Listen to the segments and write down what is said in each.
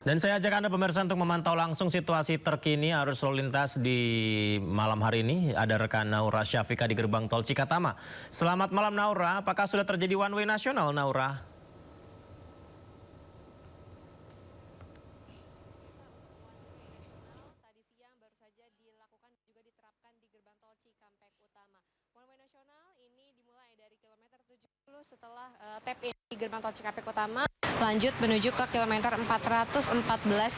Dan saya ajak Anda pemirsa untuk memantau langsung situasi terkini arus lalu lintas di malam hari ini. Ada rekan Naura Syafika di gerbang tol Cikatama. Selamat malam Naura, apakah sudah terjadi one way nasional Naura? Tadi siang baru saja dilakukan juga diterapkan di gerbang tol Cikampek Utama. One way nasional ini dimulai dari kilometer 70 setelah tap in di gerbang tol Cikampek Utama, lanjut menuju ke kilometer 414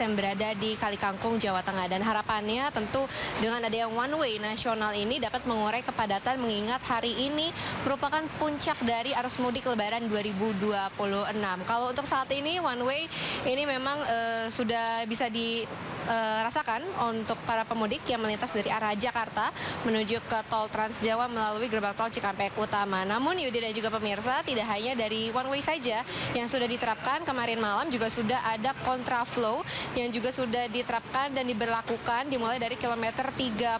yang berada di Kalikangkung, Jawa Tengah. Dan harapannya tentu dengan ada yang one way nasional ini dapat mengurai kepadatan mengingat hari ini merupakan puncak dari arus mudik Lebaran 2026. Kalau untuk saat ini one way ini memang sudah bisa dirasakan untuk para pemudik yang melintas dari arah Jakarta menuju ke tol Trans Jawa melalui gerbang tol Cikampek Utama. Namun Yudi dan juga pemirsa, tidak hanya dari one way saja yang sudah diterapkan, kemarin malam juga sudah ada kontraflow yang juga sudah diterapkan dan diberlakukan dimulai dari kilometer 36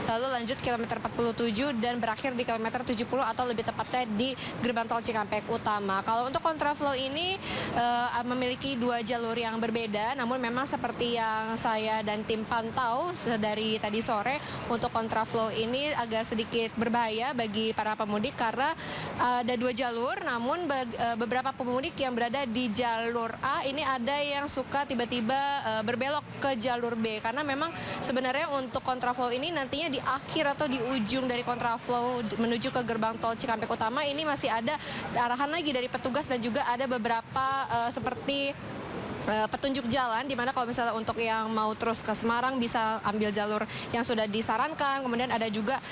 lalu lanjut kilometer 47 dan berakhir di kilometer 70 atau lebih tepatnya di gerbang tol Cikampek Utama. Kalau untuk kontraflow ini memiliki dua jalur yang berbeda, namun memang seperti yang saya dan tim pantau dari tadi sore, untuk kontraflow ini agak sedikit berbahaya bagi para pemudik karena ada dua jalur, namun beberapa pemudik yang berada di jalur A ini ada yang suka tiba-tiba berbelok ke jalur B karena memang sebenarnya untuk kontraflow ini nantinya di akhir atau di ujung dari kontraflow menuju ke gerbang tol Cikampek Utama ini masih ada arahan lagi dari petugas dan juga ada beberapa seperti petunjuk jalan, di mana kalau misalnya untuk yang mau terus ke Semarang bisa ambil jalur yang sudah disarankan, kemudian ada juga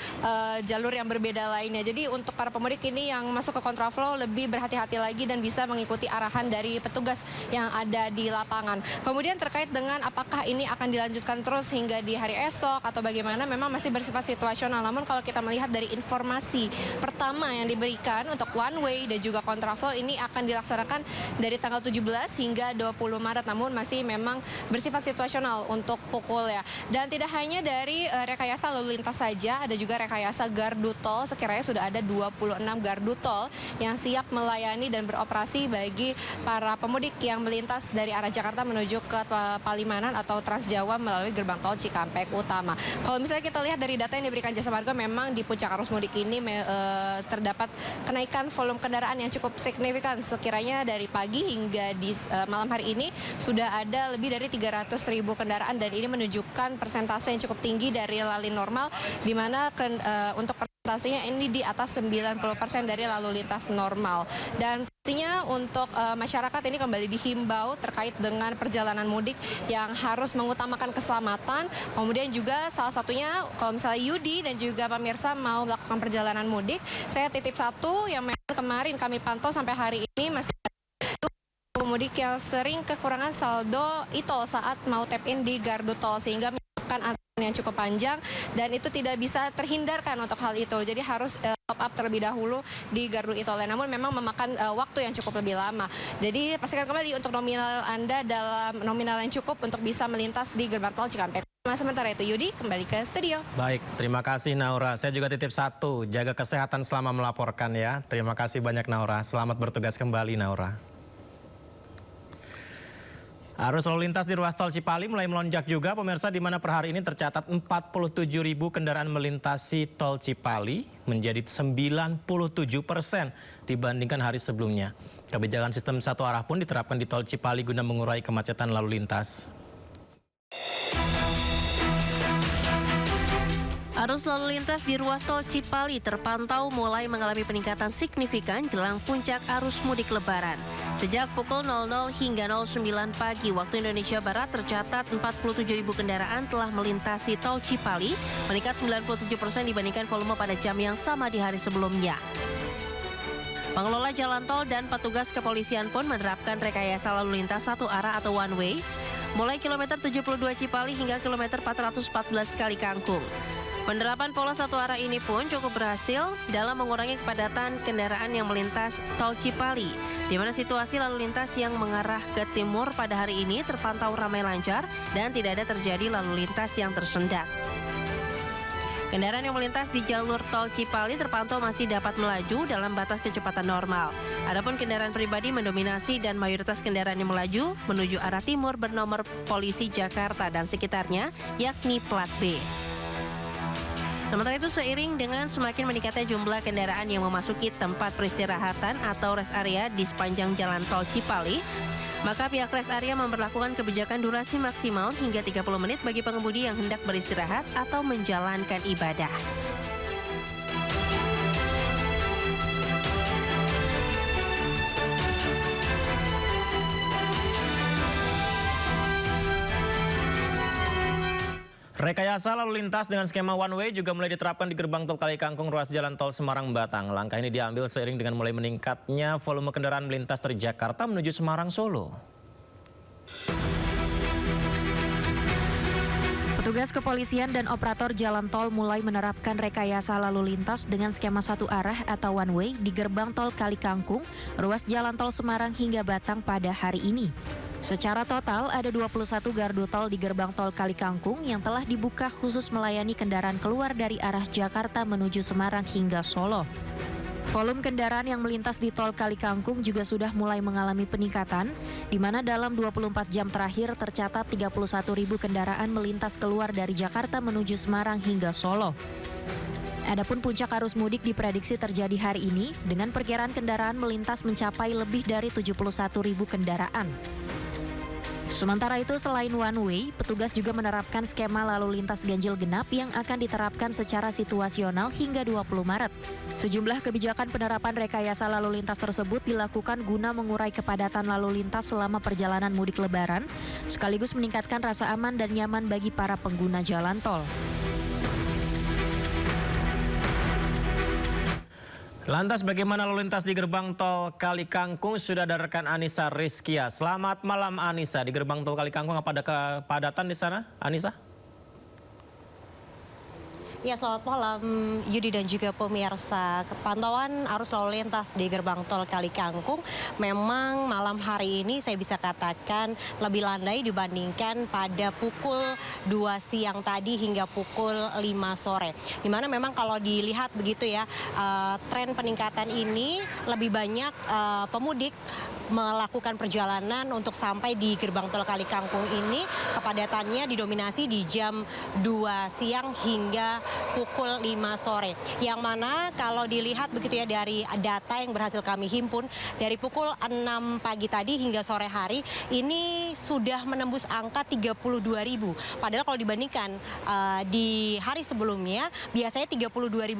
jalur yang berbeda lainnya. Jadi untuk para pemudik ini yang masuk ke kontraflow lebih berhati-hati lagi dan bisa mengikuti arahan dari petugas yang ada di lapangan. Kemudian terkait dengan apakah ini akan dilanjutkan terus hingga di hari esok atau bagaimana, memang masih bersifat situasional. Namun kalau kita melihat dari informasi pertama yang diberikan untuk one way dan juga kontraflow ini akan dilaksanakan dari tanggal 17 hingga 20 Maret, namun masih memang bersifat situasional untuk pukul ya. Dan tidak hanya dari rekayasa lalu lintas saja, ada juga rekayasa gardu tol. Sekiranya sudah ada 26 gardu tol yang siap melayani dan beroperasi bagi para pemudik yang melintas dari arah Jakarta menuju ke Palimanan atau Trans Jawa melalui gerbang tol Cikampek Utama. Kalau misalnya kita lihat dari data yang diberikan Jasa Marga, memang di puncak arus mudik ini terdapat kenaikan volume kendaraan yang cukup signifikan. Sekiranya dari pagi hingga di malam hari ini sudah ada lebih dari 300.000 kendaraan dan ini menunjukkan persentase yang cukup tinggi dari lalu normal, di mana untuk persentasenya ini di atas 90% dari lalu lintas normal. Dan pastinya untuk masyarakat ini kembali dihimbau terkait dengan perjalanan mudik yang harus mengutamakan keselamatan. Kemudian juga salah satunya kalau misalnya Yudi dan juga pemirsa mau melakukan perjalanan mudik, saya titip satu yang memang kemarin kami pantau sampai hari ini masih pemudik yang sering kekurangan saldo e-tol saat mau tap in di gardu tol sehingga menyebabkan antrian yang cukup panjang dan itu tidak bisa terhindarkan untuk hal itu. Jadi harus top up terlebih dahulu di gardu e-tol. Namun memang memakan waktu yang cukup lebih lama. Jadi pastikan kembali untuk nominal Anda dalam nominal yang cukup untuk bisa melintas di gerbang tol Cikampek. Sementara itu Yudi kembali ke studio. Baik, terima kasih Naura. Saya juga titip satu, jaga kesehatan selama melaporkan ya. Terima kasih banyak Naura. Selamat bertugas kembali Naura. Arus lalu lintas di ruas tol Cipali mulai melonjak juga pemirsa, di mana per hari ini tercatat 47.000 kendaraan melintasi tol Cipali, menjadi 97% dibandingkan hari sebelumnya. Kebijakan sistem satu arah pun diterapkan di tol Cipali guna mengurai kemacetan lalu lintas. Arus lalu lintas di ruas tol Cipali terpantau mulai mengalami peningkatan signifikan jelang puncak arus mudik Lebaran. Sejak pukul 00 hingga 09 pagi waktu Indonesia Barat tercatat 47.000 kendaraan telah melintasi tol Cipali, meningkat 97% dibandingkan volume pada jam yang sama di hari sebelumnya. Pengelola jalan tol dan petugas kepolisian pun menerapkan rekayasa lalu lintas satu arah atau one way, mulai kilometer 72 Cipali hingga kilometer 414 Kalikangkung. Penerapan pola satu arah ini pun cukup berhasil dalam mengurangi kepadatan kendaraan yang melintas tol Cipali, di mana situasi lalu lintas yang mengarah ke timur pada hari ini terpantau ramai lancar dan tidak ada terjadi lalu lintas yang tersendat. Kendaraan yang melintas di jalur tol Cipali terpantau masih dapat melaju dalam batas kecepatan normal. Adapun kendaraan pribadi mendominasi dan mayoritas kendaraan yang melaju menuju arah timur bernomor polisi Jakarta dan sekitarnya, yakni plat B. Sementara itu, seiring dengan semakin meningkatnya jumlah kendaraan yang memasuki tempat peristirahatan atau rest area di sepanjang jalan tol Cipali, maka pihak rest area memberlakukan kebijakan durasi maksimal hingga 30 menit bagi pengemudi yang hendak beristirahat atau menjalankan ibadah. Rekayasa lalu lintas dengan skema one way juga mulai diterapkan di gerbang tol Kalikangkung ruas jalan tol Semarang-Batang. Langkah ini diambil seiring dengan mulai meningkatnya volume kendaraan melintas dari Jakarta menuju Semarang-Solo. Petugas kepolisian dan operator jalan tol mulai menerapkan rekayasa lalu lintas dengan skema satu arah atau one way di gerbang tol Kalikangkung, ruas jalan tol Semarang hingga Batang pada hari ini. Secara total ada 21 gardu tol di gerbang tol Kalikangkung yang telah dibuka khusus melayani kendaraan keluar dari arah Jakarta menuju Semarang hingga Solo. Volume kendaraan yang melintas di tol Kalikangkung juga sudah mulai mengalami peningkatan, di mana dalam 24 jam terakhir tercatat 31.000 kendaraan melintas keluar dari Jakarta menuju Semarang hingga Solo. Adapun puncak arus mudik diprediksi terjadi hari ini dengan perkiraan kendaraan melintas mencapai lebih dari 71.000 kendaraan. Sementara itu, selain one way, petugas juga menerapkan skema lalu lintas ganjil genap yang akan diterapkan secara situasional hingga 20 Maret. Sejumlah kebijakan penerapan rekayasa lalu lintas tersebut dilakukan guna mengurai kepadatan lalu lintas selama perjalanan mudik Lebaran, sekaligus meningkatkan rasa aman dan nyaman bagi para pengguna jalan tol. Lantas bagaimana lalu lintas di gerbang tol Kalikangkung? Sudah ada rekan Anissa Rizkia. Selamat malam Anissa, di gerbang tol Kalikangkung apa ada kepadatan di sana, Anissa? Ya, selamat malam Yudi dan juga pemirsa. Pantauan arus lalu lintas di gerbang tol Kalikangkung memang malam hari ini saya bisa katakan lebih landai dibandingkan pada pukul 2 siang tadi hingga pukul 5 sore. Dimana memang kalau dilihat begitu ya, tren peningkatan ini lebih banyak pemudik melakukan perjalanan untuk sampai di gerbang tol Kalikangkung ini. Kepadatannya didominasi di jam 2 siang hingga pukul 5 sore. Yang mana kalau dilihat begitu ya dari data yang berhasil kami himpun, dari pukul 6 pagi tadi hingga sore hari ini sudah menembus angka 32.000. Padahal kalau dibandingkan di hari sebelumnya, biasanya 32.000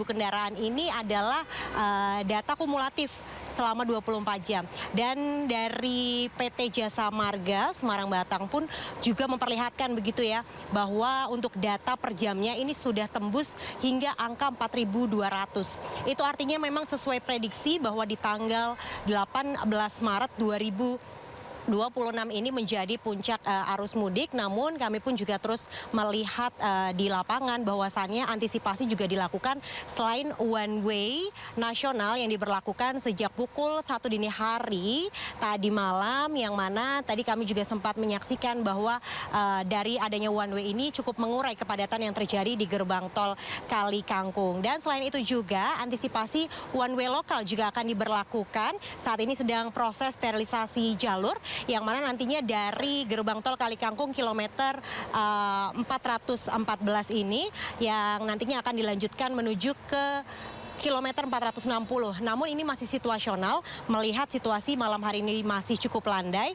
kendaraan ini adalah data kumulatif selama 24 jam. Dan dari PT Jasa Marga Semarang Batang pun juga memperlihatkan begitu ya, bahwa untuk data per jamnya ini sudah tembus hingga angka 4.200. Itu artinya memang sesuai prediksi bahwa di tanggal 18 Maret 2026 ini menjadi puncak arus mudik. Namun kami pun juga terus melihat di lapangan bahwasannya antisipasi juga dilakukan selain one way nasional yang diberlakukan sejak pukul 1 dini hari tadi malam, yang mana tadi kami juga sempat menyaksikan bahwa dari adanya one way ini cukup mengurai kepadatan yang terjadi di gerbang tol Kalikangkung. Dan selain itu juga antisipasi one way lokal juga akan diberlakukan. Saat ini sedang proses sterilisasi jalur, yang mana nantinya dari gerbang tol Kalikangkung kilometer 414 ini yang nantinya akan dilanjutkan menuju ke kilometer 460. Namun ini masih situasional, melihat situasi malam hari ini masih cukup landai.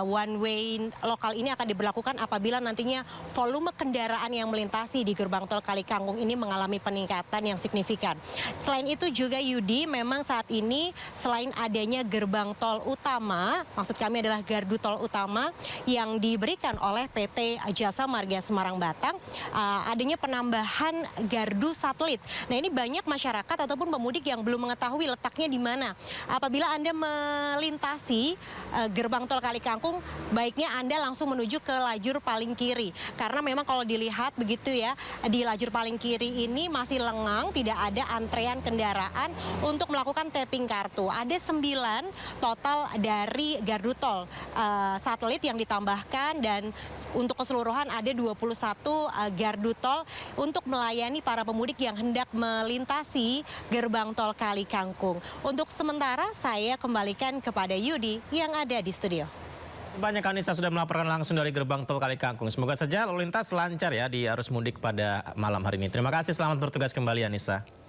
One way lokal ini akan diberlakukan apabila nantinya volume kendaraan yang melintasi di gerbang tol Kalikangkung ini mengalami peningkatan yang signifikan. Selain itu juga Yudi, memang saat ini selain adanya gerbang tol utama, maksud kami adalah gardu tol utama yang diberikan oleh PT Jasa Marga Semarang Batang, adanya penambahan gardu satelit. Nah, ini banyak masyarakat masyarakat ataupun pemudik yang belum mengetahui letaknya di mana. Apabila Anda melintasi gerbang tol Kali Kangkung, baiknya Anda langsung menuju ke lajur paling kiri. Karena memang kalau dilihat begitu ya, di lajur paling kiri ini masih lengang, tidak ada antrean kendaraan untuk melakukan tapping kartu. Ada 9 total dari gardu tol satelit yang ditambahkan, dan untuk keseluruhan ada 21 gardu tol untuk melayani para pemudik yang hendak melintasi gerbang tol Kali Kangkung. Untuk sementara saya kembalikan kepada Yudi yang ada di studio. Banyak Anissa sudah melaporkan langsung dari gerbang tol Kali Kangkung. Semoga saja lalu lintas lancar ya di arus mudik pada malam hari ini. Terima kasih, selamat bertugas kembali Anissa.